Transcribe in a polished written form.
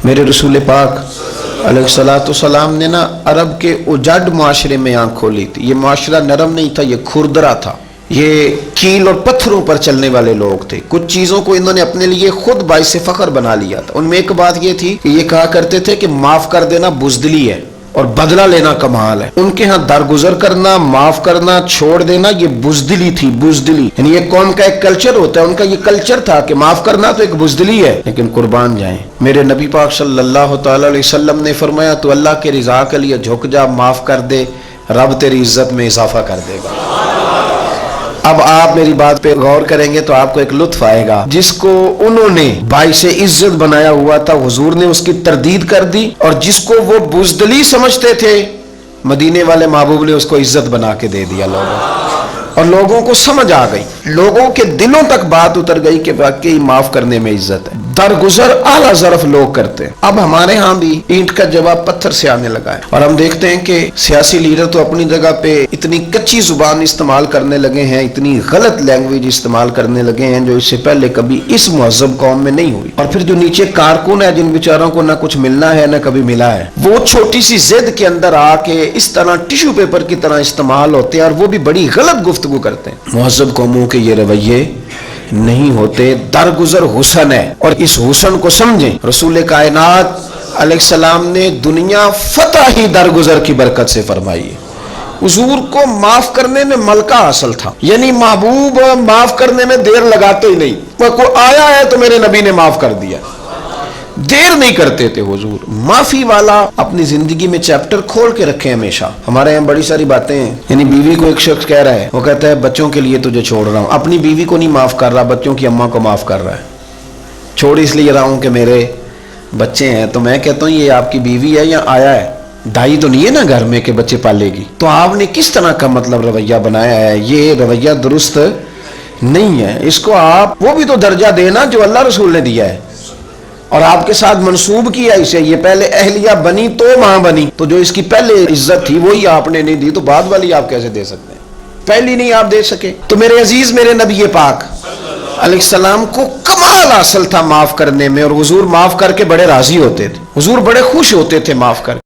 میرے رسول پاک علیہ السلام نے نا عرب کے اجڑ معاشرے میں آنکھ کھولی تھی۔ یہ معاشرہ نرم نہیں تھا، یہ کھردرا تھا، یہ کیل اور پتھروں پر چلنے والے لوگ تھے۔ کچھ چیزوں کو انہوں نے اپنے لیے خود باعث فخر بنا لیا تھا۔ ان میں ایک بات یہ تھی کہ یہ کہا کرتے تھے کہ معاف کر دینا بزدلی ہے اور بدلہ لینا کمال ہے۔ ان کے ہاں درگزر کرنا، معاف کرنا، چھوڑ دینا یہ بزدلی تھی، بزدلی، یعنی یہ قوم کا ایک کلچر ہوتا ہے۔ ان کا یہ کلچر تھا کہ معاف کرنا تو ایک بزدلی ہے، لیکن قربان جائیں میرے نبی پاک صلی اللہ تعالی علیہ وسلم نے فرمایا تو اللہ کے رضا کے لیے جھک جا، معاف کر دے، رب تیری عزت میں اضافہ کر دے گا۔ اب آپ میری بات پہ غور کریں گے تو آپ کو ایک لطف آئے گا۔ جس کو انہوں نے باعث عزت بنایا ہوا تھا، حضور نے اس کی تردید کر دی، اور جس کو وہ بزدلی سمجھتے تھے، مدینے والے محبوب نے اس کو عزت بنا کے دے دیا لوگوں، اور لوگوں کو سمجھ آ گئی، لوگوں کے دلوں تک بات اتر گئی کہ واقعی معاف کرنے میں عزت ہے۔ درگزر اعلیٰ ظرف لوگ کرتے ہیں۔ اب ہمارے ہاں بھی اینٹ کا جواب پتھر سے آنے لگا ہے، اور ہم دیکھتے ہیں کہ سیاسی لیڈر تو اپنی جگہ پہ اتنی کچی زبان استعمال کرنے لگے ہیں، اتنی غلط لینگویج استعمال کرنے لگے ہیں جو اس سے پہلے کبھی اس مہذب قوم میں نہیں ہوئی۔ اور پھر جو نیچے کارکن ہے، جن بیچاروں کو نہ کچھ ملنا ہے نہ کبھی ملا ہے، وہ چھوٹی سی ضد کے اندر آ کے اس طرح ٹیشو پیپر کی طرح استعمال ہوتے ہیں، اور وہ بھی بڑی غلط گفتگو کرتے ہیں۔ مہذب قوموں کے یہ رویے نہیں ہوتے۔ درگزر حسن ہے، اور اس حسن کو سمجھیں۔ رسول کائنات علیہ السلام نے دنیا فتح ہی درگزر کی برکت سے فرمائی ہے۔ حضور کو معاف کرنے میں ملکہ حاصل تھا، یعنی محبوب معاف کرنے میں دیر لگاتے ہی نہیں۔ وہ کوئی آیا ہے تو میرے نبی نے معاف کر دیا، دیر نہیں کرتے تھے حضور۔ معافی والا اپنی زندگی میں چیپٹر کھول کے رکھے ہمیشہ۔ ہمارے یہاں بڑی ساری باتیں ہیں، یعنی بیوی کو ایک شخص کہہ رہا ہے، وہ کہتا ہے بچوں کے لیے تجھے چھوڑ رہا ہوں، اپنی بیوی کو نہیں معاف کر رہا، بچوں کی اماں کو معاف کر رہا ہے۔ چھوڑ اس لیے رہا ہوں کہ میرے بچے ہیں، تو میں کہتا ہوں یہ آپ کی بیوی ہے یا آیا ہے؟ دائی تو نہیں ہے نا گھر میں کہ بچے پالے گی۔ تو آپ نے کس طرح کا مطلب رویہ بنایا ہے؟ یہ رویہ درست نہیں ہے۔ اس کو آپ وہ بھی تو درجہ دینا جو اللہ رسول نے دیا ہے، اور آپ کے ساتھ منسوب کیا اسے۔ یہ پہلے اہلیہ بنی تو ماں بنی، تو جو اس کی پہلے عزت تھی وہی آپ نے نہیں دی، تو بعد والی آپ کیسے دے سکتے ہیں؟ پہلی نہیں آپ دے سکے۔ تو میرے عزیز، میرے نبی پاک علیہ السلام کو کمال حاصل تھا معاف کرنے میں، اور حضور معاف کر کے بڑے راضی ہوتے تھے، حضور بڑے خوش ہوتے تھے معاف کر کے۔